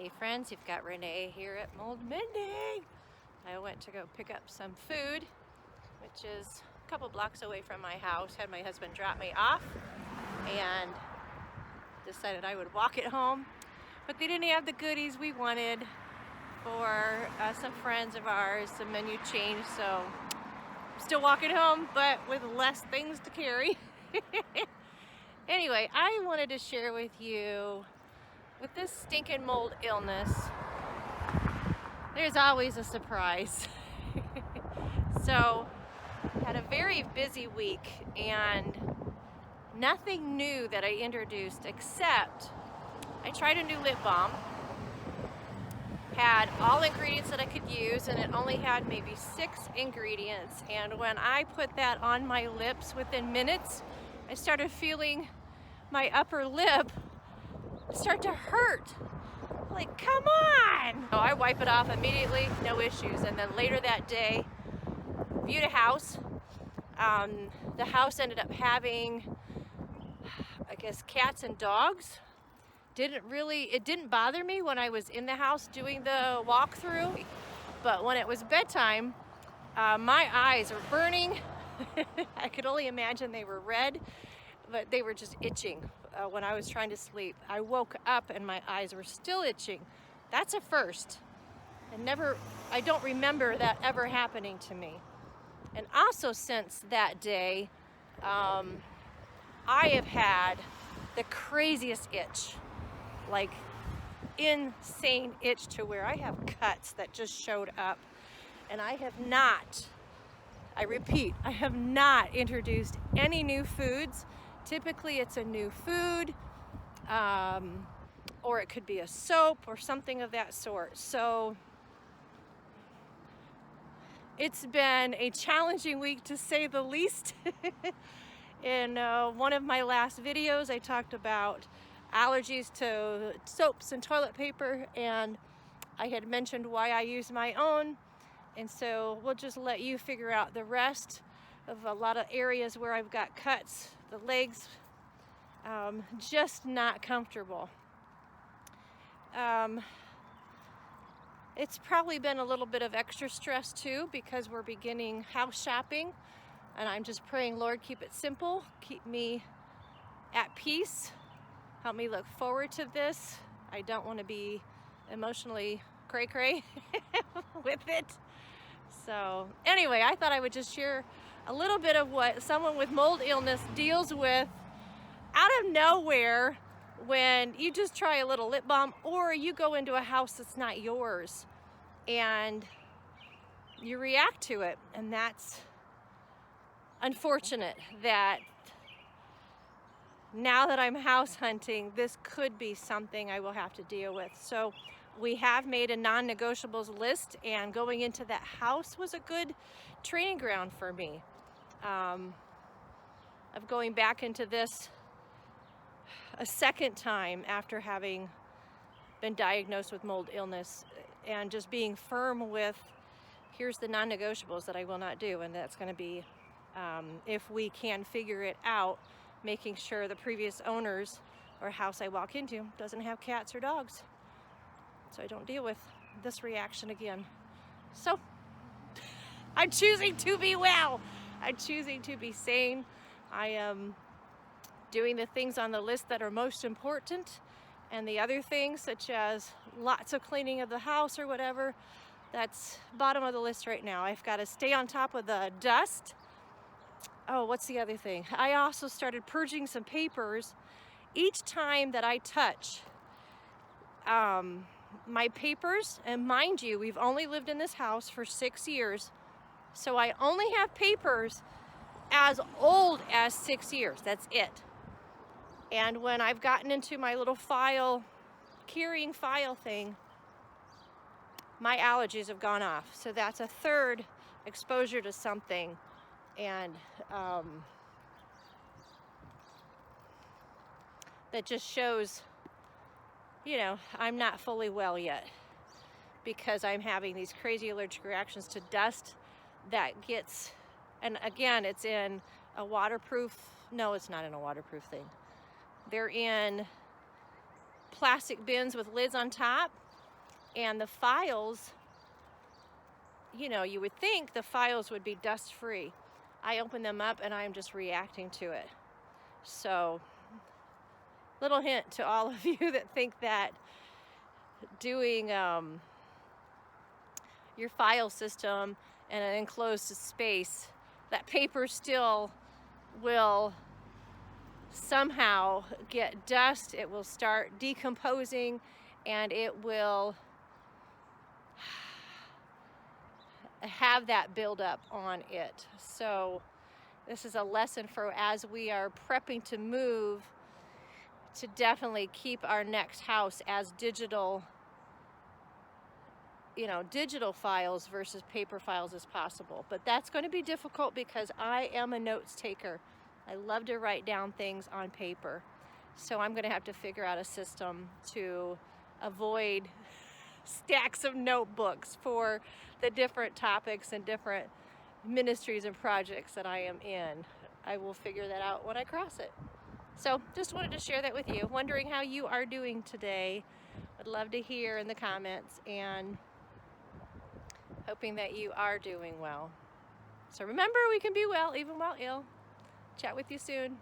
Hey friends, you've got Renee here at Mold Mending. I went to go pick up some food, which is a couple blocks away from my house. Had my husband drop me off and decided I would walk it home. But they didn't have the goodies we wanted for some friends of ours. The menu changed, so I'm still walking home, but with less things to carry. Anyway, I wanted to share with you, with this stinking mold illness, there's always a surprise. So, had a very busy week and nothing new that I introduced except I tried a new lip balm. Had all ingredients that I could use, and it only had maybe 6 ingredients, and when I put that on my lips, within minutes I started feeling my upper lip start to hurt. Like, come on! So I wipe it off immediately, no issues. And then later that day, viewed a house. The house ended up having, I guess, cats and dogs. It didn't bother me when I was in the house doing the walkthrough, but when it was bedtime, my eyes were burning. I could only imagine they were red, but they were just itching when I was trying to sleep. I woke up and my eyes were still itching. That's a first. I don't remember that ever happening to me. And also since that day, I have had the craziest itch, like insane itch, to where I have cuts that just showed up. And I have not introduced any new foods. Typically it's a new food, or it could be a soap or something of that sort. So it's been a challenging week, to say the least. In one of my last videos, I talked about allergies to soaps and toilet paper, and I had mentioned why I use my own. And so we'll just let you figure out the rest of a lot of areas where I've got cuts. The legs, just not comfortable. It's probably been a little bit of extra stress too, because we're beginning house shopping, and I'm just praying, Lord, keep it simple, keep me at peace, help me look forward to this. I don't want to be emotionally cray-cray with it. So anyway, I thought I would just share a little bit of what someone with mold illness deals with out of nowhere when you just try a little lip balm, or you go into a house that's not yours and you react to it. And that's unfortunate that now that I'm house hunting, this could be something I will have to deal with. So we have made a non-negotiables list, and going into that house was a good training ground for me. Of going back into this a second time after having been diagnosed with mold illness, and just being firm with, here's the non-negotiables that I will not do. And that's going to be, if we can figure it out, making sure the previous owners or house I walk into doesn't have cats or dogs, so I don't deal with this reaction again. So I'm choosing to be well. I'm choosing to be sane. I am doing the things on the list that are most important, and the other things, such as lots of cleaning of the house or whatever, that's bottom of the list right now. I've got to stay on top of the dust. Oh, what's the other thing? I also started purging some papers each time that I touch my papers. And mind you, we've only lived in this house for 6 years, so I only have papers as old as 6 years. That's it. And when I've gotten into my little carrying file thing, my allergies have gone off. So that's a third exposure to something. And that just shows, I'm not fully well yet, because I'm having these crazy allergic reactions to dust that gets, and again, it's in a waterproof, no, it's not in a waterproof thing. They're in plastic bins with lids on top, And the files, you know, you would think the files would be dust-free. I open them up and I'm just reacting to it. So, little hint to all of you that think that doing your file system in an enclosed space, that paper still will somehow get dust, it will start decomposing, and it will have that buildup on it. So this is a lesson for as we are prepping to move, to definitely keep our next house as digital, you know, digital files versus paper files as possible. But that's going to be difficult because I am a notes taker. I love to write down things on paper. So I'm going to have to figure out a system to avoid stacks of notebooks for the different topics and different ministries and projects that I am in. I will figure that out when I cross it. So just wanted to share that with you. Wondering how you are doing today. I'd love to hear in the comments, and hoping that you are doing well. So remember, we can be well even while ill. Chat with you soon.